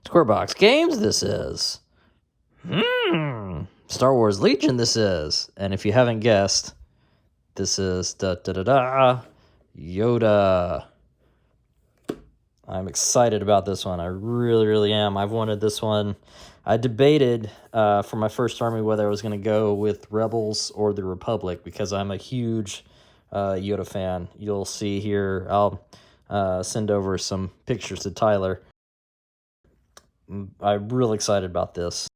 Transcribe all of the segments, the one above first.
Square Box Games, this is. Star Wars Legion, this is. And if you haven't guessed, this is Yoda. I'm excited about this one. I really, really am. I've wanted this one. I debated for my first army whether I was going to go with Rebels or the Republic because I'm a huge Yoda fan. You'll see here, I'll send over some pictures to Tyler. I'm really excited about this.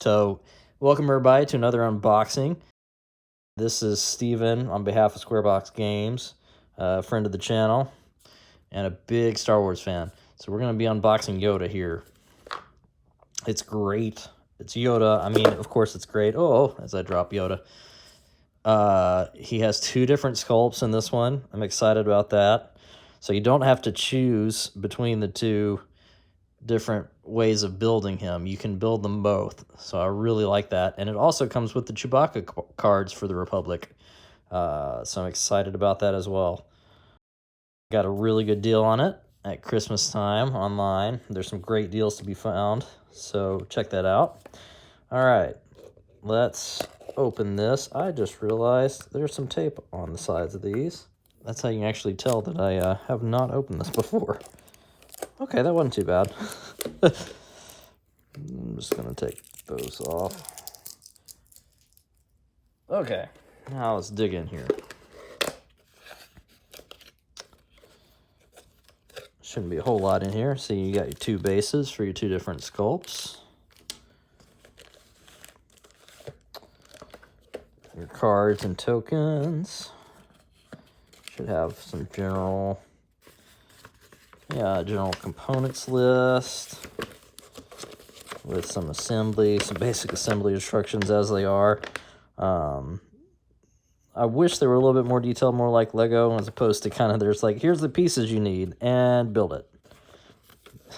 So, welcome everybody to another unboxing. This is Steven on behalf of Squarebox Games, a friend of the channel, and a big Star Wars fan. So we're going to be unboxing Yoda here. It's great. It's Yoda. I mean, of course it's great. Oh, as I drop Yoda. He has two different sculpts in this one. I'm excited about that. So you don't have to choose between the two different ways of building him. You can build them both. So I really like that. And it also comes with the Chewbacca cards for the Republic. So I'm excited about that as well. Got a really good deal on it at Christmas time online. There's some great deals to be found. So check that out. All right, let's open this. I just realized there's some tape on the sides of these. That's how you can actually tell that I have not opened this before. Okay, that wasn't too bad. I'm just going to take those off. Okay, now let's dig in here. Shouldn't be a whole lot in here. See, you got your two bases for your two different sculpts. Your cards and tokens. Should have some general components list with some assembly, some basic assembly instructions as they are. I wish they were a little bit more detailed, more like Lego, as opposed to kind of there's like, here's the pieces you need and build it.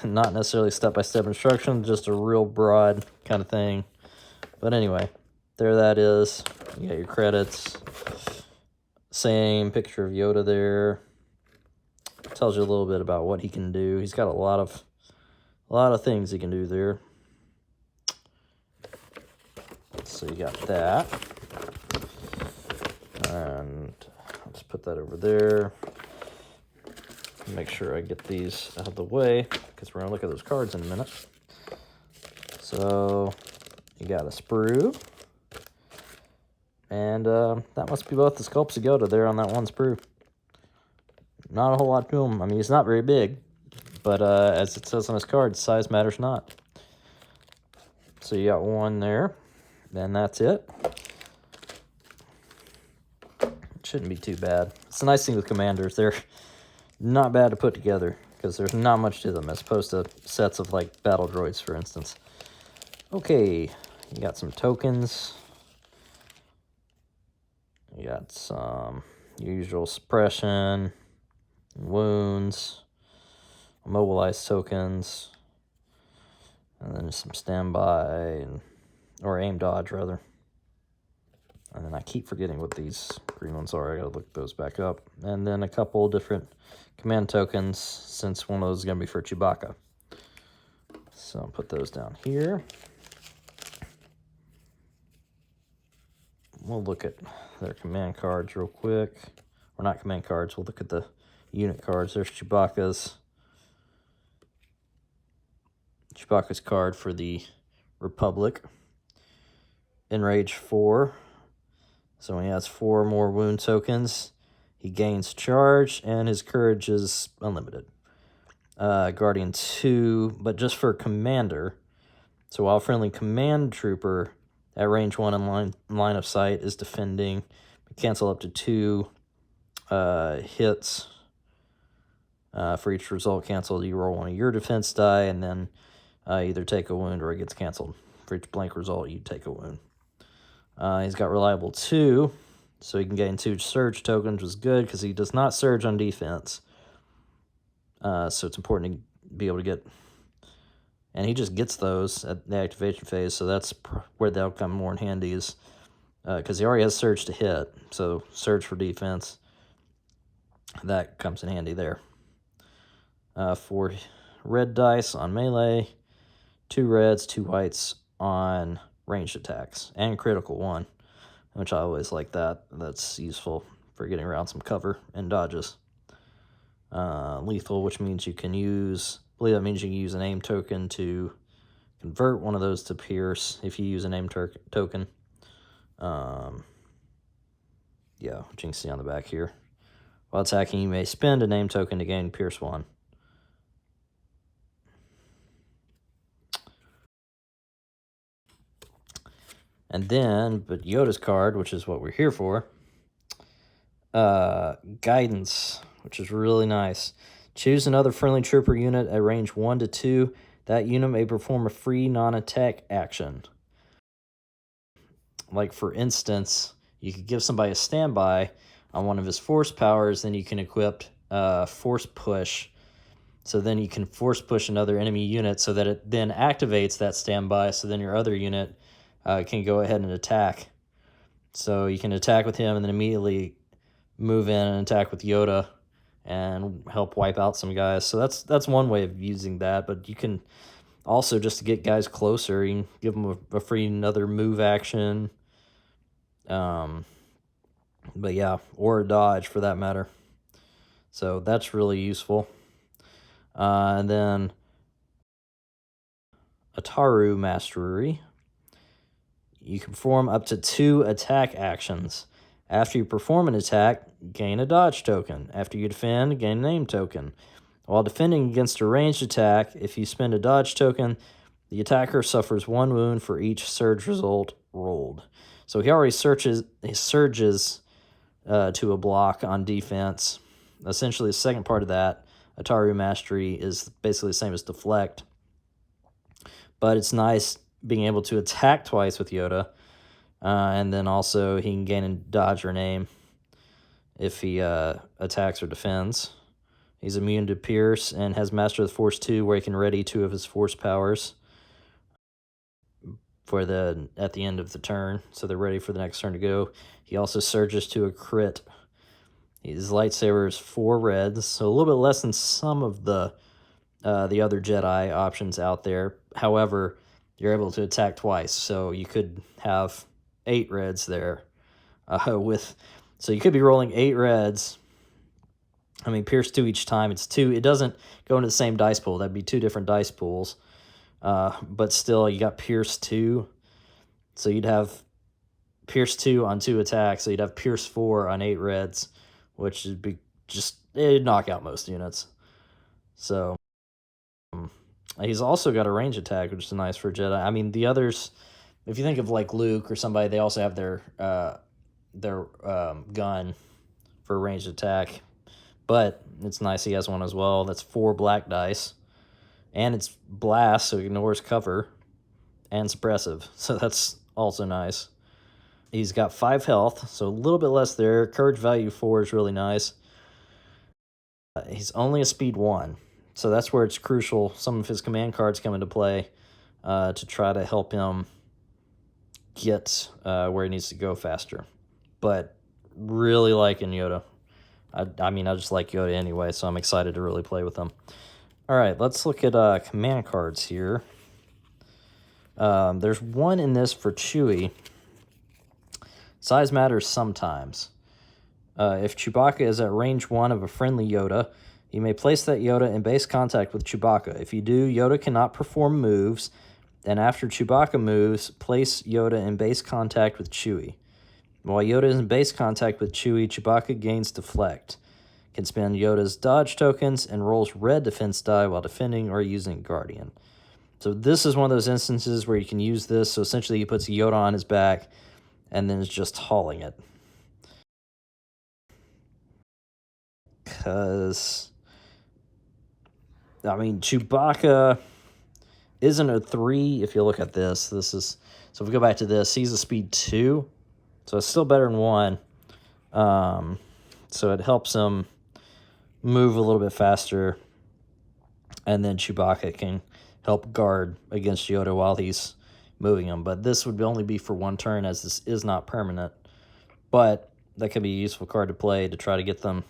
Not necessarily step-by-step instructions, just a real broad kind of thing. But anyway, there that is. You got your credits. Same picture of Yoda there. Tells you a little bit about what he can do. He's got a lot of things he can do there. So you got that. And let's put that over there. Make sure I get these out of the way, because we're going to look at those cards in a minute. So you got a sprue. And that must be both the sculpts of Yoda there on that one sprue. Not a whole lot to him. I mean, he's not very big. But as it says on his card, size matters not. So you got one there. And that's it. Shouldn't be too bad. It's a nice thing with commanders. They're not bad to put together because there's not much to them as opposed to sets of like battle droids, for instance. Okay, you got some tokens. You got some usual suppression, wounds, immobilized tokens, and then some standby or aim dodge rather. And then I keep forgetting what these green ones are. I gotta look those back up. And then a couple different command tokens, since one of those is gonna be for Chewbacca. So I'll put those down here. We'll look at their command cards real quick. Or not command cards, we'll look at the unit cards. There's Chewbacca's card for the Republic. Enrage 4. So when he has 4 more wound tokens, he gains charge, and his courage is unlimited. Guardian 2, but just for commander. So while friendly command trooper at range 1 and line of sight is defending, cancel up to 2 hits. For each result canceled, you roll one of your defense die, and then either take a wound or it gets canceled. For each blank result, you take a wound. He's got reliable 2, so he can gain 2 surge tokens, which is good because he does not surge on defense. So it's important to be able to get, and he just gets those at the activation phase, so that's where they'll come more in handy, is because he already has surge to hit, so surge for defense, that comes in handy there. 4 red dice on melee, 2 reds, 2 whites on ranged attacks, and critical 1, which I always like that. That's useful for getting around some cover and dodges. Lethal, which means you can use, I believe that means you can use a name token to convert one of those to pierce if you use a name token. Yeah, which you can see on the back here. While attacking, you may spend a name token to gain pierce 1. And then, but Yoda's card, which is what we're here for, Guidance, which is really nice. Choose another friendly trooper unit at range 1 to 2. That unit may perform a free non-attack action. Like, for instance, you could give somebody a standby on one of his force powers, then you can equip force push. So then you can force push another enemy unit so that it then activates that standby, so then your other unit can go ahead and attack. So you can attack with him and then immediately move in and attack with Yoda and help wipe out some guys. So that's one way of using that, but you can also, just to get guys closer, you can give them a free another move action. But yeah, or a dodge for that matter. So that's really useful. And then Ataru Mastery. You can perform up to 2 attack actions. After you perform an attack, gain a dodge token. After you defend, gain a name token. While defending against a ranged attack, if you spend a dodge token, the attacker suffers 1 wound for each surge result rolled. So he already surges to a block on defense. Essentially, the second part of that, Ataru Mastery, is basically the same as Deflect. But it's nice being able to attack twice with Yoda. And then also he can gain a dodge or name if he attacks or defends. He's immune to Pierce and has Master of the Force 2, where he can ready 2 of his Force powers at the end of the turn, so they're ready for the next turn to go. He also surges to a crit. His lightsaber is 4 reds, so a little bit less than some of the other Jedi options out there. However, you're able to attack twice, so you could have 8 reds there. So you could be rolling 8 reds. I mean, Pierce 2 each time. It's 2. It doesn't go into the same dice pool. That'd be 2 different dice pools. But still, you got Pierce 2. So you'd have Pierce 2 on 2 attacks. So you'd have Pierce 4 on 8 reds, which would be it'd knock out most units. So he's also got a range attack, which is nice for Jedi. I mean, the others, if you think of like Luke or somebody, they also have their gun for ranged attack. But it's nice he has one as well. That's 4 black dice. And it's blast, so it ignores cover. And suppressive, so that's also nice. He's got 5 health, so a little bit less there. Courage value 4 is really nice. He's only a speed 1, so that's where it's crucial. Some of his command cards come into play to try to help him get where he needs to go faster. But really liking Yoda. I mean, I just like Yoda anyway, so I'm excited to really play with him. All right, let's look at command cards here. There's one in this for Chewie. Size matters sometimes. If Chewbacca is at range 1 of a friendly Yoda, you may place that Yoda in base contact with Chewbacca. If you do, Yoda cannot perform moves, and after Chewbacca moves, place Yoda in base contact with Chewie. While Yoda is in base contact with Chewie, Chewbacca gains Deflect, can spend Yoda's dodge tokens, and rolls red defense die while defending or using Guardian. So this is one of those instances where you can use this. So essentially he puts Yoda on his back and then is just hauling it. Because, I mean, Chewbacca isn't a 3 if you look at this. So if we go back to this, he's a speed 2. So it's still better than 1. So it helps him move a little bit faster. And then Chewbacca can help guard against Yoda while he's moving him. But this would only be for 1 turn, as this is not permanent. But that could be a useful card to play to try to get them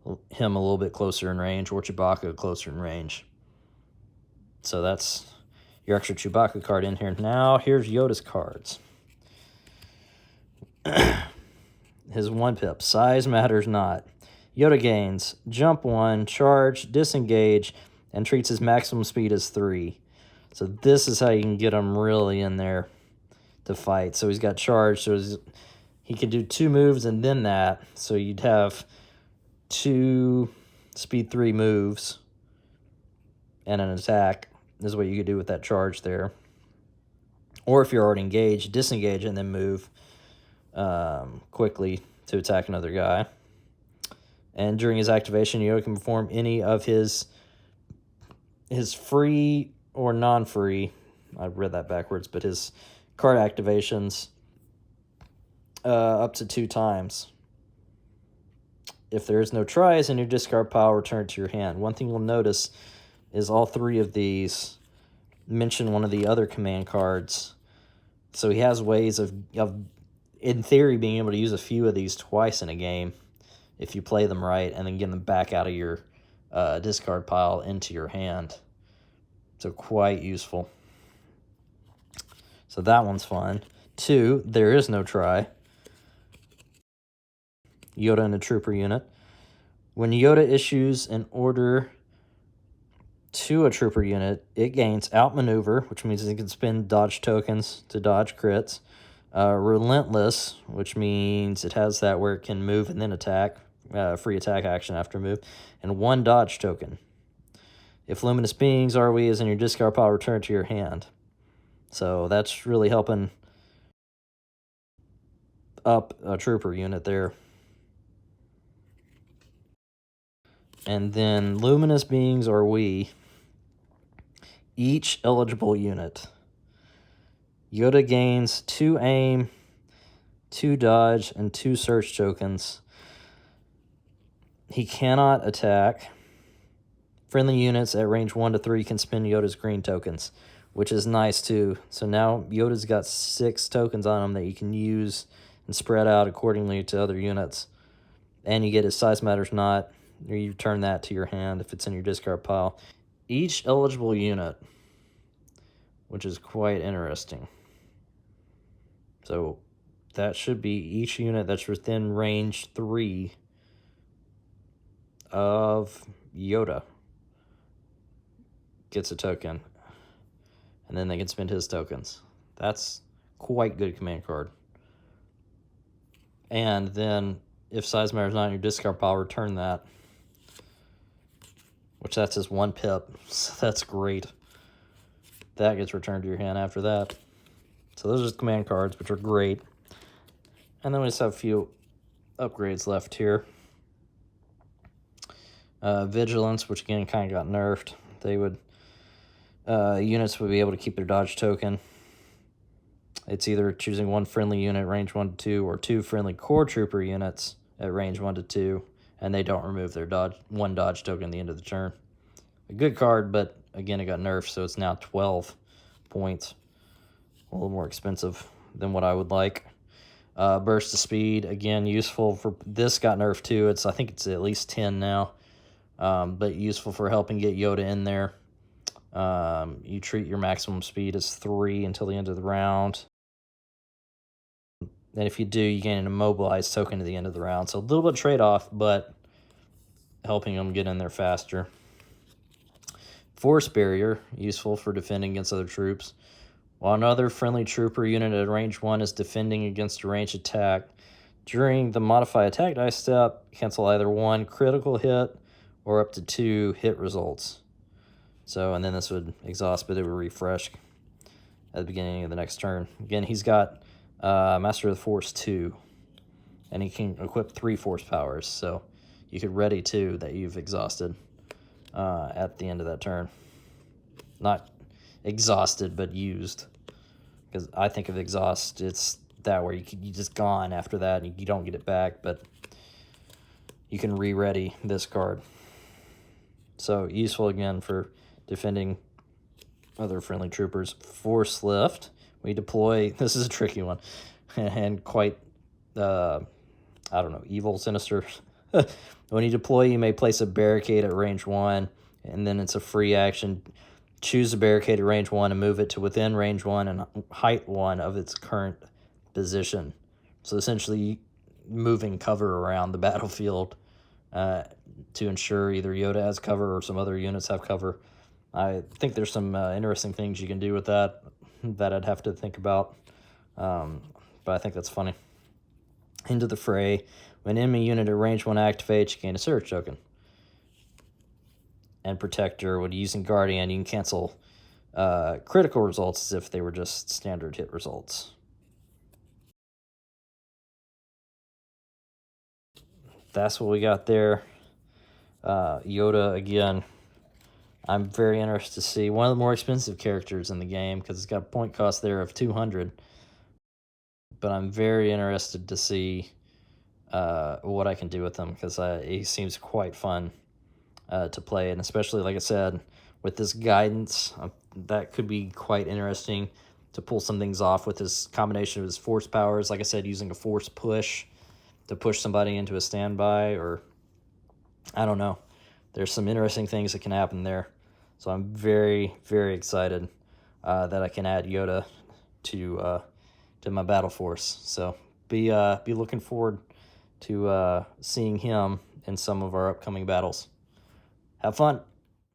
a him a little bit closer in range, or Chewbacca closer in range. So that's your extra Chewbacca card in here. Now here's Yoda's cards. His 1-pip, size matters not. Yoda gains jump 1, charge, disengage, and treats his maximum speed as 3. So this is how you can get him really in there to fight. So he's got charge, so he can do 2 moves and then that. So you'd have 2 speed 3 moves and an attack is what you could do with that charge there. Or if you're already engaged, disengage and then move quickly to attack another guy. And during his activation, Yoda can perform any of his free or non-free, I read that backwards, but his card activations up to 2 times. If there is no tries in your discard pile, return it to your hand. One thing you'll notice is all 3 of these mention one of the other command cards. So he has ways of in theory, being able to use a few of these twice in a game if you play them right, and then get them back out of your discard pile into your hand. So quite useful. So that one's fun. 2, there is no try. Yoda and a trooper unit. When Yoda issues an order to a trooper unit, it gains outmaneuver, which means it can spend dodge tokens to dodge crits. Relentless, which means it has that where it can move and then attack, free attack action after move, and 1 dodge token. If Luminous Beings ROE is in your discard pile, return it to your hand. So that's really helping up a trooper unit there. And then Luminous Beings ROE, each eligible unit. Yoda gains 2 aim, 2 dodge, and 2 search tokens. He cannot attack. Friendly units at range 1 to 3 can spend Yoda's green tokens, which is nice too. So now Yoda's got 6 tokens on him that you can use and spread out accordingly to other units. And you get his size matters not, or you return that to your hand if it's in your discard pile. Each eligible unit, which is quite interesting. So that should be each unit that's within range 3 of Yoda gets a token. And then they can spend his tokens. That's quite good command card. And then if size matters not in your discard pile, return that. Which that's his 1-pip. So that's great. That gets returned to your hand after that. So those are command cards, which are great. And then we just have a few upgrades left here. Vigilance, which again kind of got nerfed. They would units would be able to keep their dodge token. It's either choosing 1 friendly unit range 1 to 2, or 2 friendly core trooper units at range 1 to 2, and they don't remove their 1 dodge token at the end of the turn. A good card, but again it got nerfed, so it's now 12 points. A little more expensive than what I would like. Burst of speed, again, useful for this. Got nerfed too. I think it's at least 10 now, but useful for helping get Yoda in there. You treat your maximum speed as 3 until the end of the round. And if you do, you gain an immobilized token at the end of the round. So a little bit of trade-off, but helping them get in there faster. Force barrier, useful for defending against other troops. While another friendly trooper unit at range 1 is defending against a ranged attack, during the modify attack dice step, cancel either 1 critical hit or up to 2 hit results. So, and then this would exhaust, but it would refresh at the beginning of the next turn. Again, he's got Master of the Force 2, and he can equip 3 force powers. So you could ready 2 that you've exhausted at the end of that turn. Not exhausted, but used. Because I think of exhaust, it's that where you just gone after that, and you don't get it back, but you can re-ready this card. So useful again for defending other friendly troopers. Force lift, we deploy, this is a tricky one, and quite, I don't know, evil, sinister. When you deploy, you may place a barricade at range 1, and then it's a free action. Choose a barricade at range 1 and move it to within range 1 and height 1 of its current position. So essentially moving cover around the battlefield to ensure either Yoda has cover or some other units have cover. I think there's some interesting things you can do with that I'd have to think about, but I think that's funny. Into the fray. When enemy unit at range 1 activates, you gain a surge token. And Protector, when using Guardian, you can cancel critical results as if they were just standard hit results. That's what we got there. Yoda, again, I'm very interested to see. One of the more expensive characters in the game because it's got a point cost there of 200. But I'm very interested to see what I can do with him because he seems quite fun to play. And especially, like I said, with this guidance, that could be quite interesting to pull some things off with his combination of his force powers. Like I said, using a force push to push somebody into a standby, or I don't know. There's some interesting things that can happen there. So I'm very, very excited that I can add Yoda to my battle force. So be looking forward to seeing him in some of our upcoming battles. Have fun.